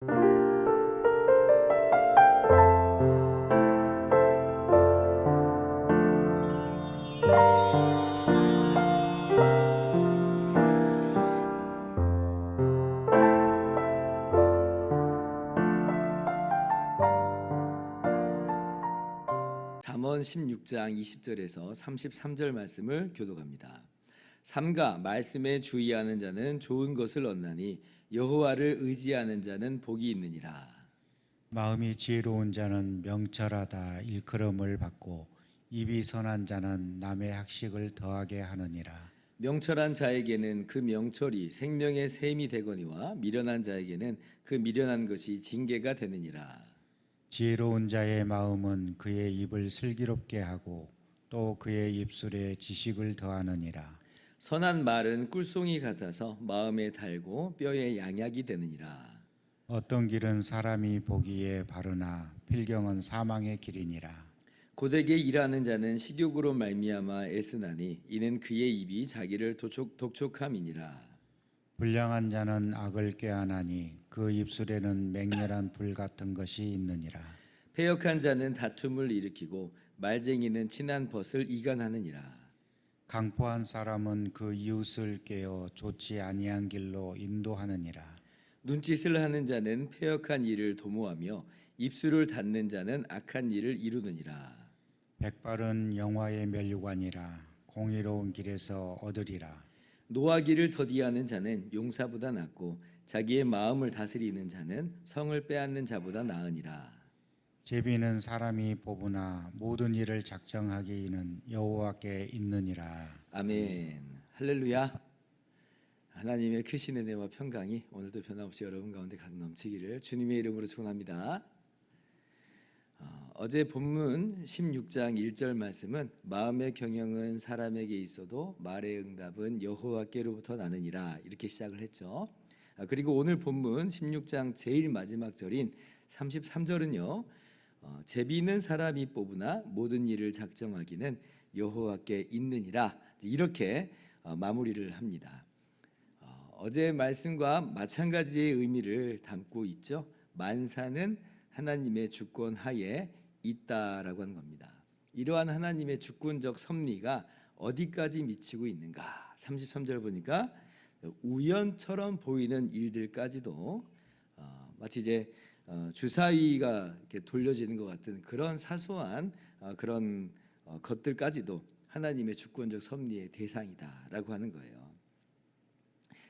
잠언 16장 20절에서 33절 말씀을 교독합니다. 삼가 말씀에 주의하는 자는 좋은 것을 얻나니 여호와를 의지하는 자는 복이 있느니라. 마음이 지혜로운 자는 명철하다 일컬음을 받고 입이 선한 자는 남의 학식을 더하게 하느니라. 명철한 자에게는 그 명철이 생명의 샘이 되거니와 미련한 자에게는 그 미련한 것이 징계가 되느니라. 지혜로운 자의 마음은 그의 입을 슬기롭게 하고 또 그의 입술에 지식을 더하느니라. 선한 말은 꿀송이 같아서 마음에 달고 뼈에 양약이 되느니라. 어떤 길은 사람이 보기에 바르나 필경은 사망의 길이니라. 고되게 일하는 자는 식욕으로 말미암아 애쓰나니 이는 그의 입이 자기를 독촉함이니라. 불량한 자는 악을 꾀하나니 그 입술에는 맹렬한 불 같은 것이 있느니라. 패역한 자는 다툼을 일으키고 말쟁이는 친한 벗을 이간하느니라. 강포한 사람은 그 이웃을 깨어 좋지 아니한 길로 인도하느니라. 눈짓을 하는 자는 패역한 일을 도모하며 입술을 닫는 자는 악한 일을 이루느니라. 백발은 영화의 면류관이라 공의로운 길에서 얻으리라. 노하기를 더디하는 자는 용사보다 낫고 자기의 마음을 다스리는 자는 성을 빼앗는 자보다 나으니라. 제비는 사람이 뽑으나 모든 일을 작정하기는 여호와께 있느니라. 아멘. 할렐루야. 하나님의 크신 은혜와 평강이 오늘도 변함없이 여러분 가운데 가득 넘치기를 주님의 이름으로 축원합니다. 어제 본문 16장 1절 말씀은 마음의 경영은 사람에게 있어도 말의 응답은 여호와께로부터 나느니라 이렇게 시작을 했죠. 그리고 오늘 본문 16장 제일 마지막 절인 33절은요. 제비는 사람이 뽑으나 모든 일을 작정하기는 여호와께 있느니라 이렇게 마무리를 합니다. 어제 말씀과 마찬가지의 의미를 담고 있죠. 만사는 하나님의 주권 하에 있다라고 하는 겁니다. 이러한 하나님의 주권적 섭리가 어디까지 미치고 있는가? 33절 보니까 우연처럼 보이는 일들까지도 마치 이제 주사위가 이렇게 돌려지는 것 같은 그런 사소한 그런 것들까지도 하나님의 주권적 섭리의 대상이다라고 하는 거예요.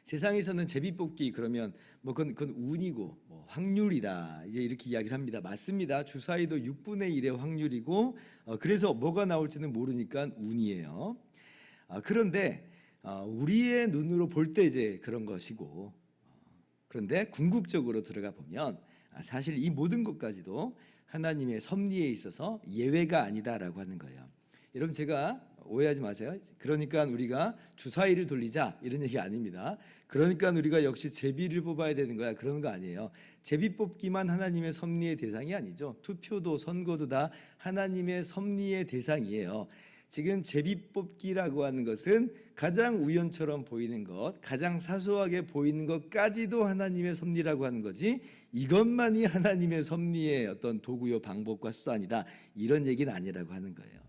세상에서는 제비뽑기 그러면 뭐 그건 운이고 뭐 확률이다 이제 이렇게 이야기를 합니다. 맞습니다. 주사위도 6분의 1의 확률이고 그래서 뭐가 나올지는 모르니까 운이에요. 그런데 우리의 눈으로 볼 때 이제 그런 것이고 그런데 궁극적으로 들어가 보면 사실 이 모든 것까지도 하나님의 섭리에 있어서 예외가 아니다라고 하는 거예요. 여러분 제가 오해하지 마세요. 그러니까 우리가 주사위를 돌리자 이런 얘기 아닙니다. 그러니까 우리가 역시 제비를 뽑아야 되는 거야 그러는 거 아니에요. 제비 뽑기만 하나님의 섭리의 대상이 아니죠. 투표도 선거도 다 하나님의 섭리의 대상이에요. 지금 제비 뽑기라고 하는 것은 가장 우연처럼 보이는 것, 가장 사소하게 보이는 것까지도 하나님의 섭리라고 하는 거지 이것만이 하나님의 섭리의 어떤 도구요 방법과 수단이다 이런 얘기는 아니라고 하는 거예요.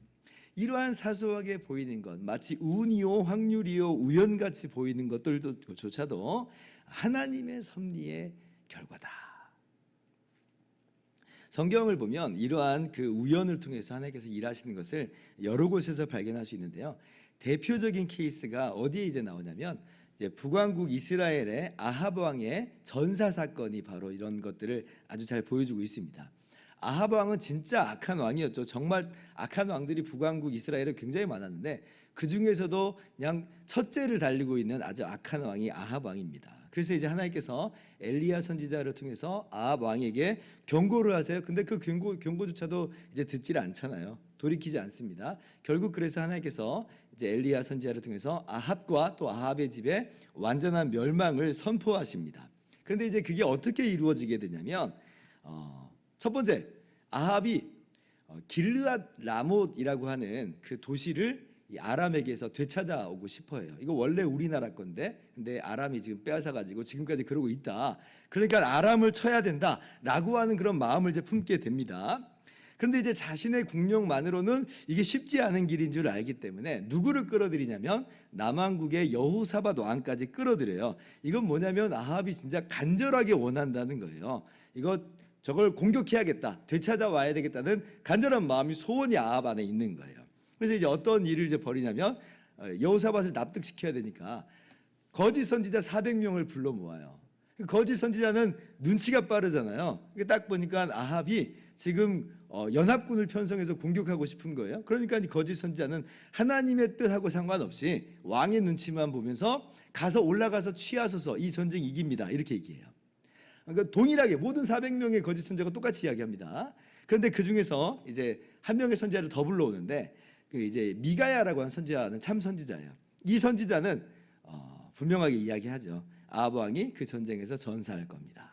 이러한 사소하게 보이는 것 마치 운이요 확률이요 우연같이 보이는 것들조차도 하나님의 섭리의 결과다. 성경을 보면 이러한 그 우연을 통해서 하나님께서 일하시는 것을 여러 곳에서 발견할 수 있는데요. 대표적인 케이스가 어디에 이제 나오냐면 이제 북왕국 이스라엘의 아합 왕의 전사 사건이 바로 이런 것들을 아주 잘 보여주고 있습니다. 아합 왕은 진짜 악한 왕이었죠. 정말 악한 왕들이 북왕국 이스라엘에 굉장히 많았는데 그 중에서도 그냥 첫째를 달리고 있는 아주 악한 왕이 아합 왕입니다. 그래서 이제 하나님께서 엘리야 선지자를 통해서 아합 왕에게 경고를 하세요. 근데 그 경고조차도 이제 듣질 않잖아요. 돌이키지 않습니다. 결국 그래서 하나님께서 이제 엘리야 선지자를 통해서 아합과 또 아합의 집에 완전한 멸망을 선포하십니다. 그런데 이제 그게 어떻게 이루어지게 되냐면 첫 번째 아합이 길르앗 라못이라고 하는 그 도시를 이 아람에게서 되찾아오고 싶어해요. 이거 원래 우리나라 건데 근데 아람이 지금 빼앗아가지고 지금까지 그러고 있다. 그러니까 아람을 쳐야 된다라고 하는 그런 마음을 이제 품게 됩니다. 그런데 이제 자신의 국력만으로는 이게 쉽지 않은 길인 줄 알기 때문에 누구를 끌어들이냐면 남왕국의 여호사밧 왕까지 끌어들여요. 이건 뭐냐면 아합이 진짜 간절하게 원한다는 거예요. 저걸 공격해야겠다, 되찾아와야 되겠다는 간절한 마음이 소원이 아합 안에 있는 거예요. 그래서 이제 어떤 일을 이제 벌이냐면 여호사밧을 납득시켜야 되니까 거짓 선지자 400명을 불러 모아요. 거짓 선지자는 눈치가 빠르잖아요. 딱 보니까 아합이 지금 연합군을 편성해서 공격하고 싶은 거예요. 그러니까 이 거짓 선지자는 하나님의 뜻하고 상관없이 왕의 눈치만 보면서 가서 올라가서 취하소서, 이 전쟁 이깁니다, 이렇게 얘기해요. 그러니까 동일하게 모든 400명의 거짓 선지자가 똑같이 이야기합니다. 그런데 그 중에서 이제 한 명의 선지자를 더 불러오는데 그 이제 미가야라고 하는 선지자는 참 선지자예요. 이 선지자는 분명하게 이야기하죠. 아합 왕이 그 전쟁에서 전사할 겁니다.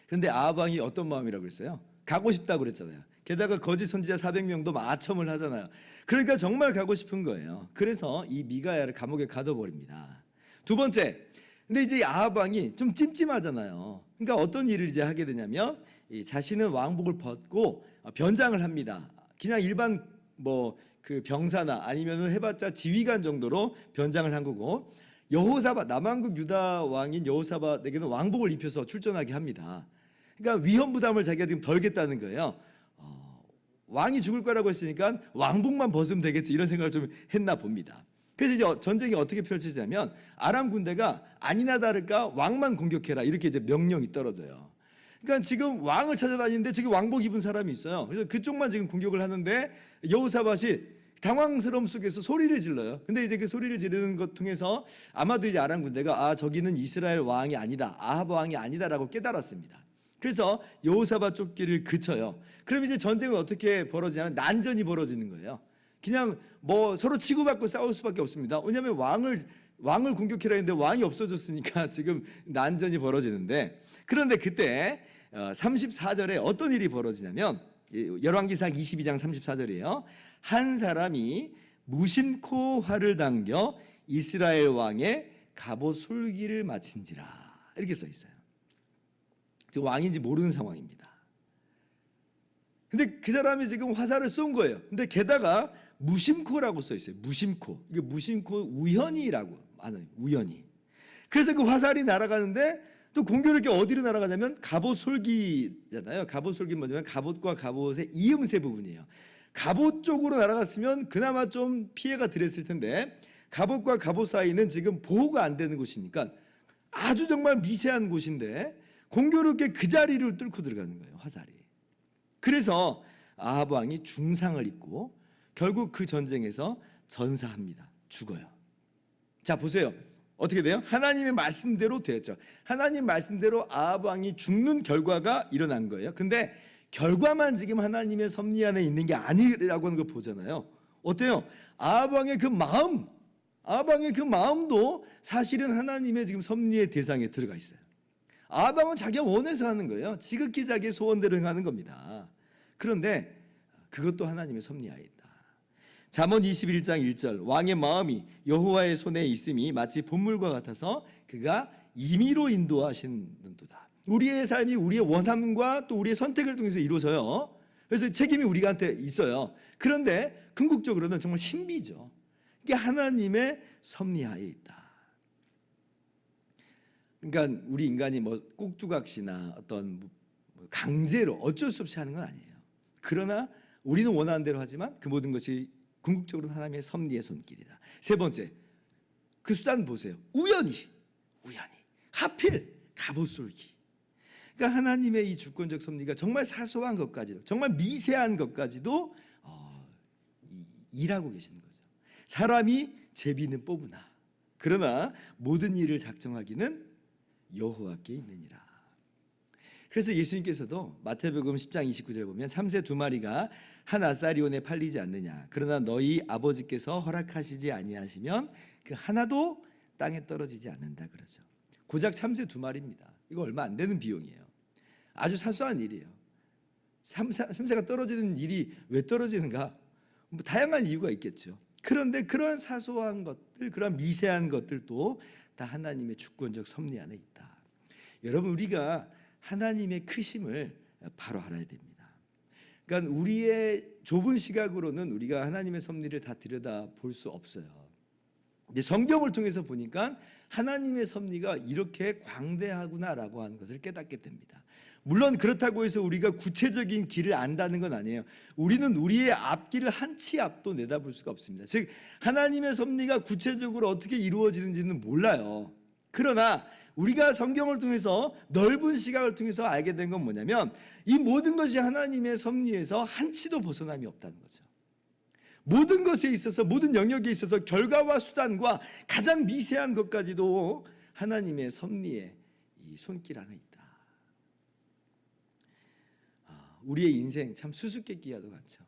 그런데 아합 왕이 어떤 마음이라고 그랬어요? 가고 싶다고 그랬잖아요. 게다가 거짓 선지자 400명도 마첨을 하잖아요. 그러니까 정말 가고 싶은 거예요. 그래서 이 미가야를 감옥에 가둬버립니다. 두 번째, 근데 이제 아합 왕이 좀 찜찜하잖아요. 그러니까 어떤 일을 이제 하게 되냐면 자신은 왕복을 벗고 변장을 합니다. 그냥 일반 그 병사나 아니면은 해봤자 지휘관 정도로 변장을 한 거고, 여호사밧, 남왕국 유다 왕인 여호사밧에게는 왕복을 입혀서 출전하게 합니다. 그러니까 위험 부담을 자기가 지금 덜겠다는 거예요. 왕이 죽을 거라고 했으니까 왕복만 벗으면 되겠지, 이런 생각을 좀 했나 봅니다. 그래서 이제 전쟁이 어떻게 펼쳐지냐면 아람 군대가 아니나 다를까 왕만 공격해라, 이렇게 이제 명령이 떨어져요. 그러니까 지금 왕을 찾아다니는데 저기 왕복 입은 사람이 있어요. 그래서 그쪽만 지금 공격을 하는데 여호사밧이 당황스러움 속에서 소리를 질러요. 근데 이제 그 소리를 지르는 것 통해서 아마도 이제 아람 군대가 저기는 이스라엘 왕이 아니다, 아합 왕이 아니다라고 깨달았습니다. 그래서 여호사밧 쫓기를 그쳐요. 그럼 이제 전쟁은 어떻게 벌어지냐면 난전이 벌어지는 거예요. 그냥 서로 치고받고 싸울 수밖에 없습니다. 왜냐하면 왕을 공격해라 했는데 왕이 없어졌으니까 지금 난전이 벌어지는데, 그런데 그때 34절에 어떤 일이 벌어지냐면 열왕기상 22장 34절이에요. 한 사람이 무심코 활을 당겨 이스라엘 왕의 갑옷 솔기를 마친지라, 이렇게 써 있어요. 지금 왕인지 모르는 상황입니다. 근데 그 사람이 지금 화살을 쏜 거예요. 근데 게다가 무심코라고 써 있어요. 무심코. 이게 무심코 우연히라고 하는, 우연히. 그래서 그 화살이 날아가는데 또 공교롭게 어디로 날아가냐면 갑옷 솔기잖아요. 갑옷 솔기는 뭐냐면 갑옷과 갑옷의 이음새 부분이에요. 갑옷 쪽으로 날아갔으면 그나마 좀 피해가 덜했을 텐데 갑옷과 갑옷 사이는 지금 보호가 안 되는 곳이니까 아주 정말 미세한 곳인데 공교롭게 그 자리를 뚫고 들어가는 거예요, 화살이. 그래서 아합 왕이 중상을 입고 결국 그 전쟁에서 전사합니다. 죽어요. 자, 보세요. 어떻게 돼요? 하나님의 말씀대로 되었죠. 하나님 말씀대로 아합 왕이 죽는 결과가 일어난 거예요. 근데 결과만 지금 하나님의 섭리 안에 있는 게 아니라고 하는 걸 보잖아요. 어때요? 아합 왕의 그 마음, 아합 왕의 그 마음도 사실은 하나님의 지금 섭리의 대상에 들어가 있어요. 아합 왕은 자기가 원해서 하는 거예요. 지극히 자기의 소원대로 행하는 겁니다. 그런데 그것도 하나님의 섭리하에 있다. 잠언 21장 1절, 왕의 마음이 여호와의 손에 있음이 마치 본물과 같아서 그가 임의로 인도하시는도다. 우리의 삶이 우리의 원함과 또 우리의 선택을 통해서 이루어져요. 그래서 책임이 우리한테 있어요. 그런데 궁극적으로는 정말 신비죠. 이게 하나님의 섭리하에 있다. 그러니까 우리 인간이 꼭두각시나 어떤 강제로 어쩔 수 없이 하는 건 아니에요. 그러나 우리는 원하는 대로 하지만 그 모든 것이 궁극적으로 하나님의 섭리의 손길이다. 세 번째, 그 수단 보세요. 우연히 하필 갑옷 솔기. 그러니까 하나님의 이 주권적 섭리가 정말 사소한 것까지도, 정말 미세한 것까지도 일하고 계시는 거죠. 사람이 제비는 뽑으나 그러나 모든 일을 작정하기는 여호와께 있느니라. 그래서 예수님께서도 마태복음 10장 29절에 보면 참새 두 마리가 한 아사리온에 팔리지 않느냐, 그러나 너희 아버지께서 허락하시지 아니하시면 그 하나도 땅에 떨어지지 않는다 그러죠. 고작 참새 두 마리입니다. 이거 얼마 안 되는 비용이에요. 아주 사소한 일이에요. 참새가 떨어지는 일이 왜 떨어지는가? 다양한 이유가 있겠죠. 그런데 그런 사소한 것들, 그런 미세한 것들도 다 하나님의 주권적 섭리 안에 있다. 여러분, 우리가 하나님의 크심을 바로 알아야 됩니다. 그러니까 우리의 좁은 시각으로는 우리가 하나님의 섭리를 다 들여다 볼 수 없어요. 근데 성경을 통해서 보니까 하나님의 섭리가 이렇게 광대하구나라고 하는 것을 깨닫게 됩니다. 물론 그렇다고 해서 우리가 구체적인 길을 안다는 건 아니에요. 우리는 우리의 앞길을 한 치 앞도 내다볼 수가 없습니다. 즉 하나님의 섭리가 구체적으로 어떻게 이루어지는지는 몰라요. 그러나 우리가 성경을 통해서 넓은 시각을 통해서 알게 된 건 뭐냐면 이 모든 것이 하나님의 섭리에서 한 치도 벗어남이 없다는 거죠. 모든 것에 있어서, 모든 영역에 있어서 결과와 수단과 가장 미세한 것까지도 하나님의 섭리의 이 손길 안에 있다. 우리의 인생 참 수수께끼와도 같죠.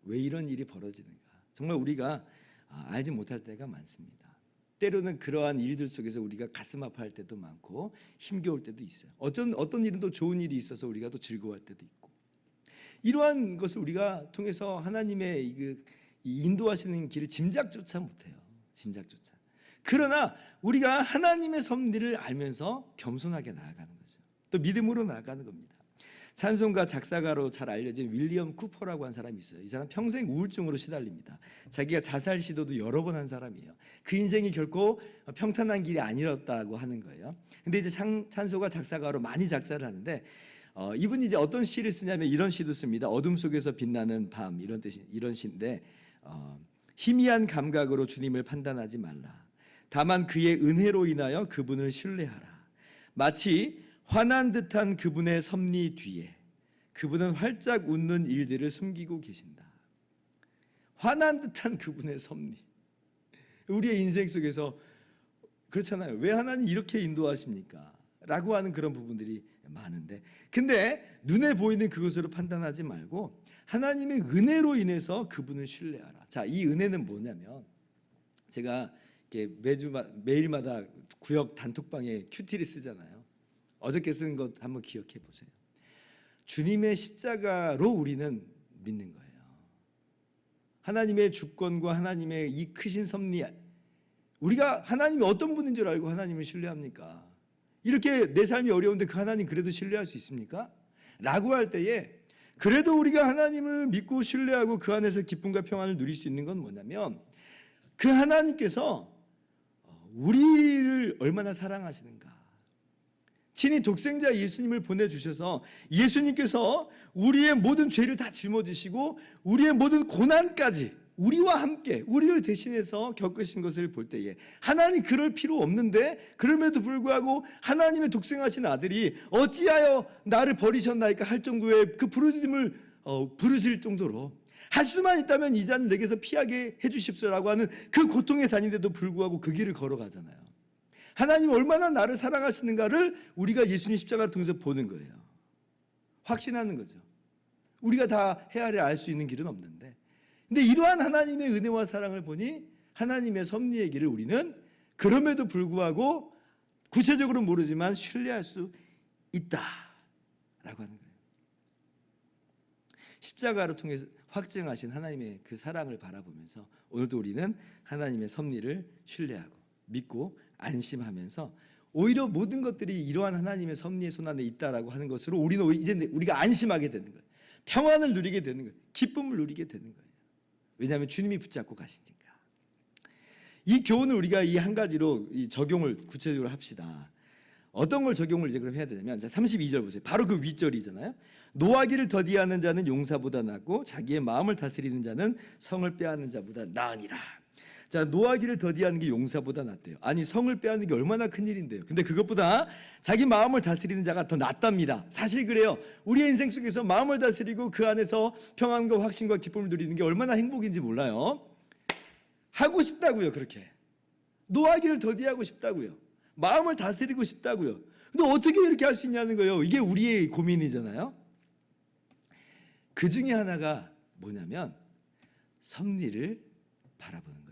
왜 이런 일이 벌어지는가? 정말 우리가 알지 못할 때가 많습니다. 때로는 그러한 일들 속에서 우리가 가슴 아파할 때도 많고 힘겨울 때도 있어요. 어떤 일은 또 좋은 일이 있어서 우리가 또 즐거워할 때도 있고, 이러한 것을 우리가 통해서 하나님의 이 인도하시는 길을 짐작조차 못해요. 짐작조차. 그러나 우리가 하나님의 섭리를 알면서 겸손하게 나아가는 거죠. 또 믿음으로 나아가는 겁니다. 찬송가 작사가로 잘 알려진 윌리엄 쿠퍼라고 한 사람이 있어요. 이 사람 평생 우울증으로 시달립니다. 자기가 자살 시도도 여러 번 한 사람이에요. 그 인생이 결코 평탄한 길이 아니었다고 하는 거예요. 근데 이제 찬송가 작사가로 많이 작사를 하는데 이분이 이제 어떤 시를 쓰냐면 이런 시도 씁니다. 어둠 속에서 빛나는 밤, 이런 뜻이, 이런 시인데 희미한 감각으로 주님을 판단하지 말라. 다만 그의 은혜로 인하여 그분을 신뢰하라. 마치 화난 듯한 그분의 섭리 뒤에 그분은 활짝 웃는 일들을 숨기고 계신다. 화난 듯한 그분의 섭리. 우리의 인생 속에서 그렇잖아요. 왜 하나님 이렇게 인도하십니까? 라고 하는 그런 부분들이 많은데, 근데 눈에 보이는 그것으로 판단하지 말고 하나님의 은혜로 인해서 그분을 신뢰하라. 자, 이 은혜는 뭐냐면, 제가 이렇게 매일마다 구역 단톡방에 큐티를 쓰잖아요. 어저께 쓴 것 한번 기억해 보세요. 주님의 십자가로 우리는 믿는 거예요. 하나님의 주권과 하나님의 이 크신 섭리, 우리가 하나님이 어떤 분인 줄 알고 하나님을 신뢰합니까? 이렇게 내 삶이 어려운데 그 하나님 그래도 신뢰할 수 있습니까? 라고 할 때에 그래도 우리가 하나님을 믿고 신뢰하고 그 안에서 기쁨과 평안을 누릴 수 있는 건 뭐냐면, 그 하나님께서 우리를 얼마나 사랑하시는가, 친히 독생자 예수님을 보내주셔서 예수님께서 우리의 모든 죄를 다 짊어지시고 우리의 모든 고난까지 우리와 함께 우리를 대신해서 겪으신 것을 볼 때에, 하나님 그럴 필요 없는데 그럼에도 불구하고 하나님의 독생하신 아들이 어찌하여 나를 버리셨나이까 할 정도의 그 부르짖음을 부르실 정도로, 할 수만 있다면 이 잔을 내게서 피하게 해주십시오라고 하는 그 고통에 다니는데도 불구하고 그 길을 걸어가잖아요. 하나님 얼마나 나를 사랑하시는가를 우리가 예수님 십자가를 통해서 보는 거예요. 확신하는 거죠. 우리가 다 헤아려 알 수 있는 길은 없는데, 근데 이러한 하나님의 은혜와 사랑을 보니 하나님의 섭리의 길을 우리는 그럼에도 불구하고 구체적으로 모르지만 신뢰할 수 있다라고 하는 거예요. 십자가를 통해서 확증하신 하나님의 그 사랑을 바라보면서 오늘도 우리는 하나님의 섭리를 신뢰하고 믿고 안심하면서 오히려 모든 것들이 이러한 하나님의 섭리의 손안에 있다라고 하는 것으로 우리는 이제 우리가 안심하게 되는 거예요. 평안을 누리게 되는 거예요. 기쁨을 누리게 되는 거예요. 왜냐하면 주님이 붙잡고 가시니까. 이 교훈을 우리가 이 한 가지로 이 적용을 구체적으로 합시다. 어떤 걸 적용을 이제 그럼 해야 되냐면, 자 32절 보세요. 바로 그 윗절이잖아요. 노하기를 더디하는 자는 용사보다 낫고 자기의 마음을 다스리는 자는 성을 빼앗는 자보다 나으니라. 자, 노하기를 더디하는 게 용사보다 낫대요. 아니, 성을 빼앗는 게 얼마나 큰 일인데요. 근데 그것보다 자기 마음을 다스리는 자가 더 낫답니다. 사실 그래요. 우리의 인생 속에서 마음을 다스리고 그 안에서 평안과 확신과 기쁨을 누리는 게 얼마나 행복인지 몰라요. 하고 싶다고요. 그렇게 노하기를 더디하고 싶다고요. 마음을 다스리고 싶다고요. 근데 어떻게 이렇게 할 수 있냐는 거예요. 이게 우리의 고민이잖아요. 그 중에 하나가 뭐냐면 섭리를 바라보는 거예요.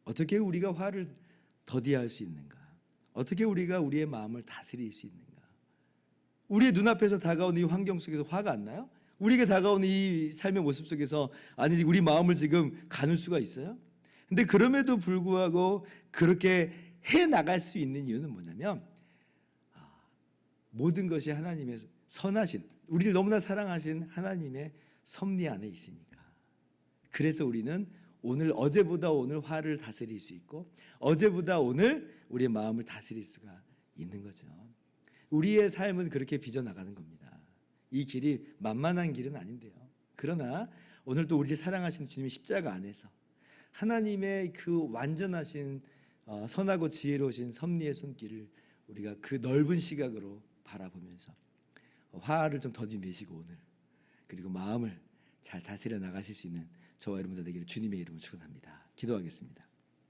어떻게 우리가 화를 더디할 수 있는가? 어떻게 우리가 우리의 마음을 다스릴 수 있는가? 우리의 눈앞에서 다가오는 이 환경 속에서 화가 안 나요? 우리에게 다가오는 이 삶의 모습 속에서 아니 우리 마음을 지금 가눌 수가 있어요? 근데 그럼에도 불구하고 그렇게 해 나갈 수 있는 이유는 뭐냐면 모든 것이 하나님의 선하신, 우리를 너무나 사랑하신 하나님의 섭리 안에 있으니까. 그래서 우리는 오늘 어제보다 오늘 화를 다스릴 수 있고 어제보다 오늘 우리의 마음을 다스릴 수가 있는 거죠. 우리의 삶은 그렇게 빚어나가는 겁니다. 이 길이 만만한 길은 아닌데요. 그러나 오늘 또 우리를 사랑하시는 주님의 십자가 안에서 하나님의 그 완전하신 선하고 지혜로우신 섭리의 손길을 우리가 그 넓은 시각으로 바라보면서 화를 좀 더디 내시고 오늘 그리고 마음을 잘 다스려 나가실 수 있는 저와 여러분들 되기를 주님의 이름으로 축원합니다. 기도하겠습니다.